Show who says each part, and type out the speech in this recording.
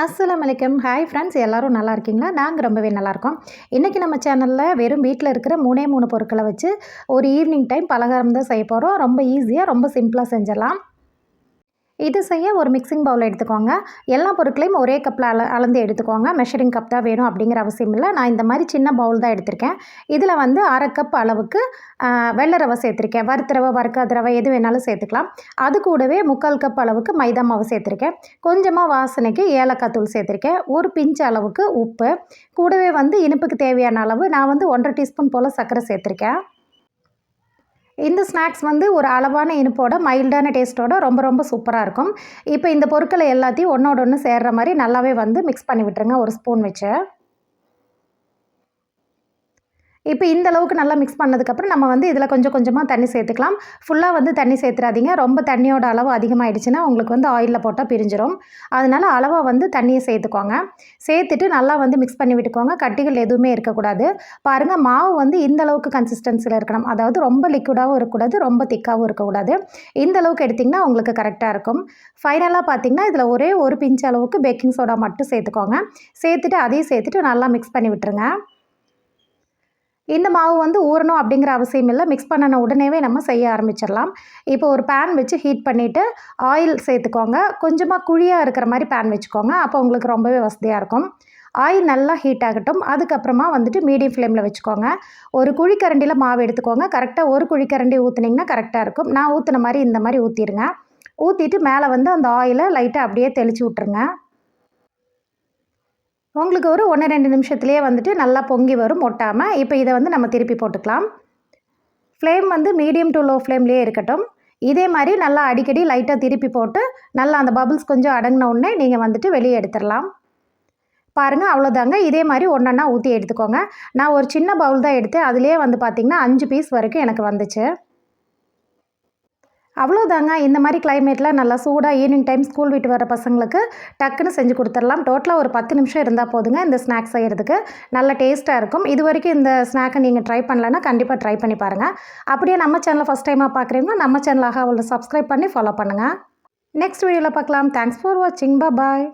Speaker 1: அஸ்ஸலாமு அலைக்கும். Hi friends, எல்லாரும் நல்லா இருக்கீங்களா? நாங்கள் ரொம்பவே நல்லாயிருக்கோம். இன்றைக்கி நம்ம சேனலில் வெறும் வீட்டில் இருக்கிற 3 பொருட்களை வச்சு ஒரு ஈவினிங் டைம் பலகாரம் தான் செய்ய போகிறோம். ரொம்ப ஈஸியாக, ரொம்ப சிம்பிளாக செஞ்சிடலாம். இது செய்ய ஒரு மிக்சிங் பவுல் எடுத்துக்கோங்க. எல்லா பொருட்களையும் ஒரே கப்பில் அளந்து எடுத்துக்கோங்க. மெஷரிங் கப் தான் வேணும் அப்படிங்கிற அவசியம் இல்லை. நான் இந்த மாதிரி சின்ன பவுல் தான் எடுத்திருக்கேன். இதில் வந்து 1/2 கப் அளவுக்கு வெள்ளை ரவை சேர்த்துருக்கேன். வறுத்த ரவை, வறுக்காத ரவை எது வேணாலும் சேர்த்துக்கலாம். அது கூடவே 3/4 கப் அளவுக்கு மைதா மாவு சேர்த்துருக்கேன். கொஞ்சமாக வாசனைக்கு ஏலக்காய் தூள் சேர்த்துருக்கேன். ஒரு பிஞ்ச் அளவுக்கு உப்பு, கூடவே வந்து இனிப்புக்கு தேவையான அளவு நான் வந்து 1/2 டீஸ்பூன் போல் சர்க்கரை சேர்த்துருக்கேன். இந்த ஸ்நாக்ஸ் வந்து ஒரு அளவான இனிப்போட, மைல்டான டேஸ்ட்டோட ரொம்ப சூப்பராக இருக்கும். இப்போ இந்த பொருட்களை எல்லாத்தையும் ஒன்றோட ஒன்று சேர்கிற மாதிரி நல்லாவே வந்து மிக்ஸ் பண்ணி விட்டுருங்க ஒரு ஸ்பூன் வச்சு. இப்போ இந்த அளவுக்கு நல்லா மிக்ஸ் பண்ணதுக்கப்புறம் நம்ம வந்து இதில் கொஞ்சம் கொஞ்சமாக தண்ணி சேர்த்துக்கலாம். ஃபுல்லாக வந்து தண்ணி சேர்த்துறாதீங்க. ரொம்ப தண்ணியோட அளவு அதிகமாகிடுச்சுன்னா உங்களுக்கு வந்து ஆயிலில் போட்டால் பிரிஞ்சிடும். அதனால் அளவாக வந்து தண்ணியை சேர்த்துக்கோங்க. சேர்த்துட்டு நல்லா வந்து மிக்ஸ் பண்ணி விட்டுக்கோங்க. கட்டிகள் எதுவுமே இருக்கக்கூடாது. பாருங்கள், மாவு வந்து இந்த அளவுக்கு கன்சிஸ்டன்சியில் இருக்கணும். அதாவது ரொம்ப லிக்விடாகவும் இருக்கக்கூடாது, ரொம்ப திக்காகவும் இருக்கக்கூடாது. இந்த அளவுக்கு எடுத்திங்கன்னா உங்களுக்கு கரெக்டாக இருக்கும். ஃபைனலாக பார்த்திங்கன்னா இதில் ஒரே ஒரு பிஞ்ச் அளவுக்கு பேக்கிங் சோடா மட்டும் சேர்த்துக்கோங்க. சேர்த்துட்டு அதையும் சேர்த்துட்டு நல்லா மிக்ஸ் பண்ணி விட்டுருங்க. இந்த மாவு வந்து ஊறணும் அப்படிங்கிற அவசியம் இல்லை. மிக்ஸ் பண்ணின உடனேவே நம்ம செய்ய ஆரம்பிச்சிடலாம். இப்போ ஒரு பேன் வச்சு ஹீட் பண்ணிவிட்டு ஆயில் சேர்த்துக்கோங்க. கொஞ்சமாக குழியாக இருக்கிற மாதிரி பேன் வச்சுக்கோங்க. அப்போ உங்களுக்கு ரொம்பவே வசதியாக இருக்கும். ஆயில் நல்லா ஹீட் ஆகட்டும். அதுக்கப்புறமா வந்துட்டு மீடியம் ஃப்ளேமில் வச்சுக்கோங்க. ஒரு குழிக்கரண்டியில் மாவு எடுத்துக்கோங்க. கரெக்டாக ஒரு குழிக்கரண்டி ஊற்றுனீங்கன்னா கரெக்டாக இருக்கும். நான் ஊற்றுன மாதிரி இந்த மாதிரி ஊற்றிடுங்க. ஊற்றிட்டு மேலே வந்து அந்த ஆயிலை லைட்டாக அப்படியே தெளித்து விட்ருங்க. உங்களுக்கு ஒரு 1-2 நிமிஷத்துலேயே வந்துட்டு நல்லா பொங்கி வரும் ஒட்டாமல். இப்போ இதை வந்து நம்ம திருப்பி போட்டுக்கலாம். ஃப்ளேம் வந்து மீடியம் டு லோ ஃப்ளேம்லேயே இருக்கட்டும். இதே மாதிரி நல்லா அடிக்கடி லைட்டாக திருப்பி போட்டு நல்லா அந்த பபிள்ஸ் கொஞ்சம் அடங்கின உடனே நீங்கள் வந்துட்டு வெளியே எடுத்துடலாம். பாருங்கள், அவ்வளோதாங்க. இதே மாதிரி ஒன்றா ஊற்றி எடுத்துக்கோங்க. நான் ஒரு சின்ன பவுல் தான் எடுத்தேன். அதுலேயே வந்து பார்த்திங்கன்னா 5 பீஸ் வரைக்கும் எனக்கு வந்துச்சு. அவ்வளோதாங்க. இந்த மாதிரி கிளைமேட்டில் நல்லா சூடாக ஈவினிங் டைம் ஸ்கூல் விட்டு வர பசங்களுக்கு டக்குன்னு செஞ்சு கொடுத்துடலாம். டோட்டலாக ஒரு 10 நிமிஷம் இருந்தால் போதுங்க இந்த ஸ்நாக்ஸ் செய்கிறதுக்கு. நல்ல டேஸ்ட்டாக இருக்கும். இது வரைக்கும் இந்த ஸ்நாக்கை நீங்கள் ட்ரை பண்ணலன்னா கண்டிப்பாக ட்ரை பண்ணி பாருங்கள். அப்படியே நம்ம சேனலை ஃபஸ்ட் டைமாக பார்க்குறீங்கன்னா நம்ம சேனலாக அவளை சப்ஸ்கிரைப் பண்ணி ஃபாலோ பண்ணுங்கள். நெக்ஸ்ட் வீடியோவில் பார்க்கலாம். தேங்க்ஸ் ஃபார் வாட்சிங். பாய்.